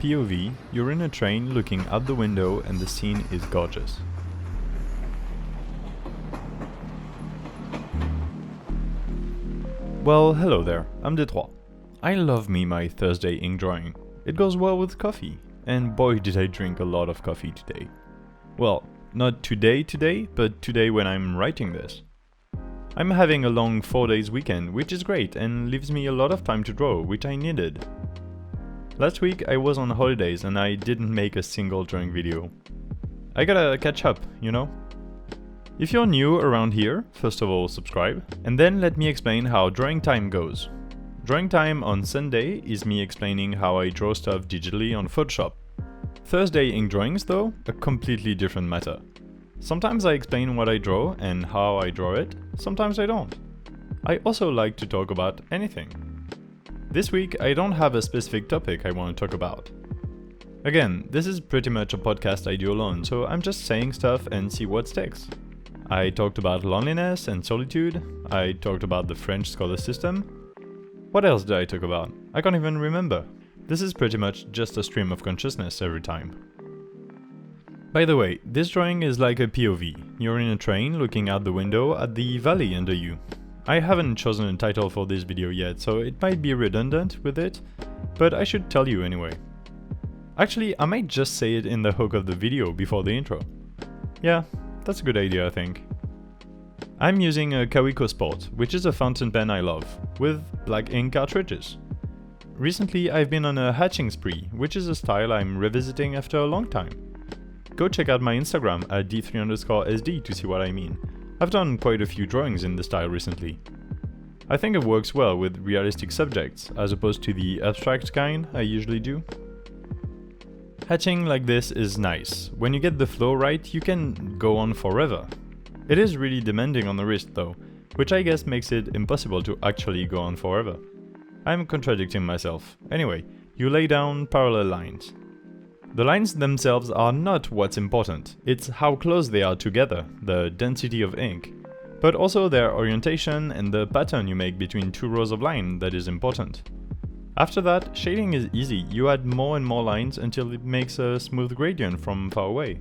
POV, you're in a train looking out the window and the scene is gorgeous. Well, hello there, I'm Detroit. I love me my Thursday ink drawing. It goes well with coffee, and boy did I drink a lot of coffee today. Well, not today, but today when I'm writing this. I'm having a long 4 days weekend, which is great and leaves me a lot of time to draw, which I needed. Last week I was on holidays and I didn't make a single drawing video. I gotta catch up, you know? If you're new around here, first of all subscribe, and then let me explain how drawing time goes. Drawing time on Sunday is me explaining how I draw stuff digitally on Photoshop. Thursday ink drawings though, a completely different matter. Sometimes I explain what I draw and how I draw it, sometimes I don't. I also like to talk about anything. This week I don't have a specific topic I want to talk about. Again, this is pretty much a podcast I do alone, so I'm just saying stuff and see what sticks. I talked about loneliness and solitude, I talked about the French scholar system. What else did I talk about? I can't even remember. This is pretty much just a stream of consciousness every time. By the way, this drawing is like a POV. You're in a train looking out the window at the valley under you. I haven't chosen a title for this video yet, so it might be redundant with it, but I should tell you anyway. Actually, I might just say it in the hook of the video before the intro. Yeah, that's a good idea I think. I'm using a Kawiko Sport, which is a fountain pen I love, with black ink cartridges. Recently I've been on a hatching spree, which is a style I'm revisiting after a long time. Go check out my Instagram at d3_sd to see what I mean. I've done quite a few drawings in the style recently. I think it works well with realistic subjects, as opposed to the abstract kind I usually do. Hatching like this is nice. When you get the flow right, you can go on forever. It is really demanding on the wrist though, which I guess makes it impossible to actually go on forever. I'm contradicting myself. Anyway, you lay down parallel lines. The lines themselves are not what's important, it's how close they are together, the density of ink, but also their orientation and the pattern you make between two rows of line that is important. After that, shading is easy, you add more and more lines until it makes a smooth gradient from far away.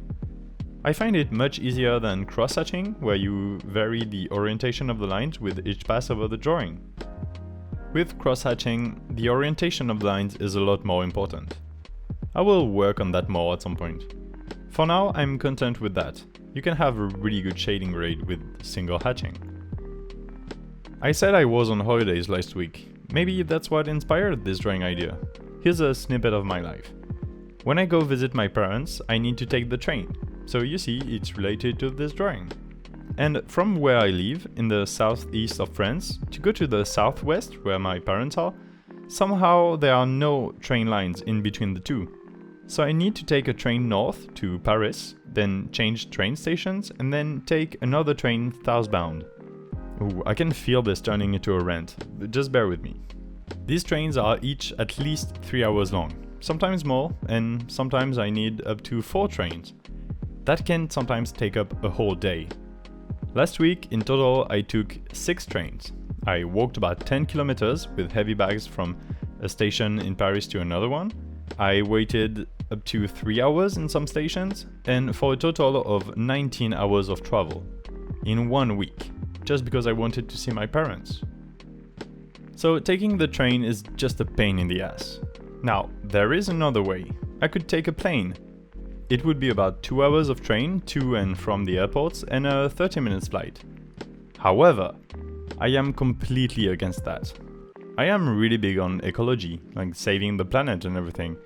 I find it much easier than cross-hatching, where you vary the orientation of the lines with each pass over the drawing. With cross-hatching, the orientation of the lines is a lot more important. I will work on that more at some point. For now, I'm content with that. You can have a really good shading grade with single hatching. I said I was on holidays last week. Maybe that's what inspired this drawing idea. Here's a snippet of my life. When I go visit my parents, I need to take the train. So you see, it's related to this drawing. And from where I live, in the southeast of France, to go to the southwest, where my parents are, somehow there are no train lines in between the two. So I need to take a train north to Paris, then change train stations, and then take another train southbound. Ooh, I can feel this turning into a rant, but just bear with me. These trains are each at least 3 hours long, sometimes more, and sometimes I need up to 4 trains. That can sometimes take up a whole day. Last week, in total, I took 6 trains. I walked about 10 kilometers with heavy bags from a station in Paris to another one. I waited up to 3 hours in some stations, and for a total of 19 hours of travel in 1 week, just because I wanted to see my parents. So taking the train is just a pain in the ass. Now, there is another way. I could take a plane. It would be about 2 hours of train to and from the airports and a 30-minute flight. However, I am completely against that. I am really big on ecology, like saving the planet and everything.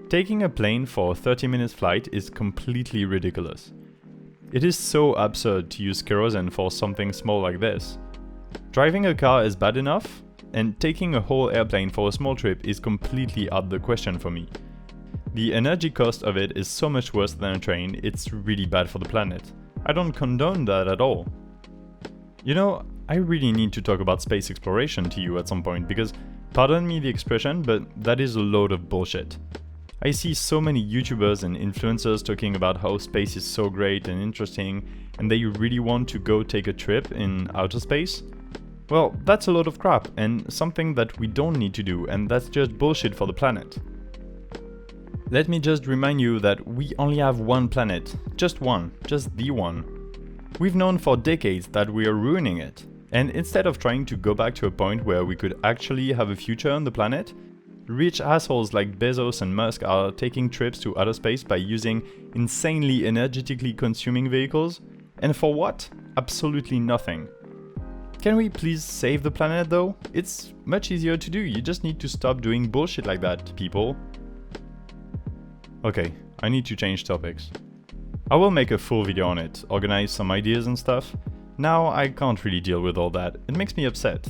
Taking a plane for a 30-minute flight is completely ridiculous. It is so absurd to use kerosene for something small like this. Driving a car is bad enough, and taking a whole airplane for a small trip is completely out of the question for me. The energy cost of it is so much worse than a train, it's really bad for the planet. I don't condone that at all. You know, I really need to talk about space exploration to you at some point because, pardon me the expression, but that is a load of bullshit. I see so many YouTubers and influencers talking about how space is so great and interesting and they really want to go take a trip in outer space. Well, that's a load of crap and something that we don't need to do, and that's just bullshit for the planet. Let me just remind you that we only have one planet, just the one. We've known for decades that we are ruining it, and instead of trying to go back to a point where we could actually have a future on the planet, rich assholes like Bezos and Musk are taking trips to outer space by using insanely energetically consuming vehicles, and for what? Absolutely nothing. Can we please save the planet though? It's much easier to do, you just need to stop doing bullshit like that, people. Okay, I need to change topics. I will make a full video on it, organize some ideas and stuff. Now I can't really deal with all that, it makes me upset.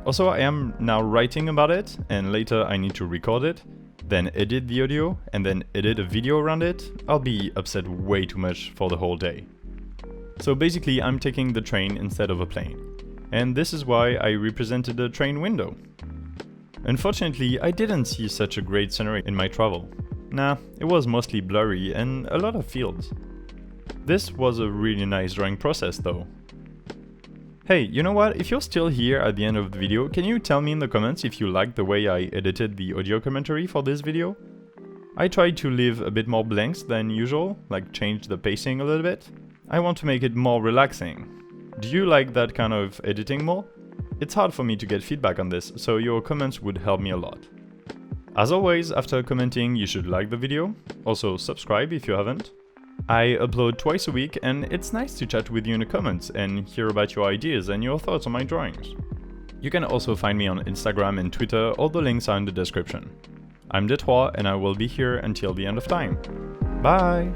Also, I am now writing about it, and later I need to record it, then edit the audio, and then edit a video around it. I'll be upset way too much for the whole day. So basically I'm taking the train instead of a plane. And this is why I represented a train window. Unfortunately, I didn't see such a great scenery in my travel. Nah, it was mostly blurry and a lot of fields. This was a really nice drawing process though. Hey, you know what? If you're still here at the end of the video, can you tell me in the comments if you liked the way I edited the audio commentary for this video? I tried to leave a bit more blanks than usual, like change the pacing a little bit. I want to make it more relaxing. Do you like that kind of editing more? It's hard for me to get feedback on this, so your comments would help me a lot. As always, after commenting, you should like the video. Also, subscribe if you haven't. I upload twice a week, and it's nice to chat with you in the comments and hear about your ideas and your thoughts on my drawings. You can also find me on Instagram and Twitter, all the links are in the description. I'm Detroit, and I will be here until the end of time. Bye!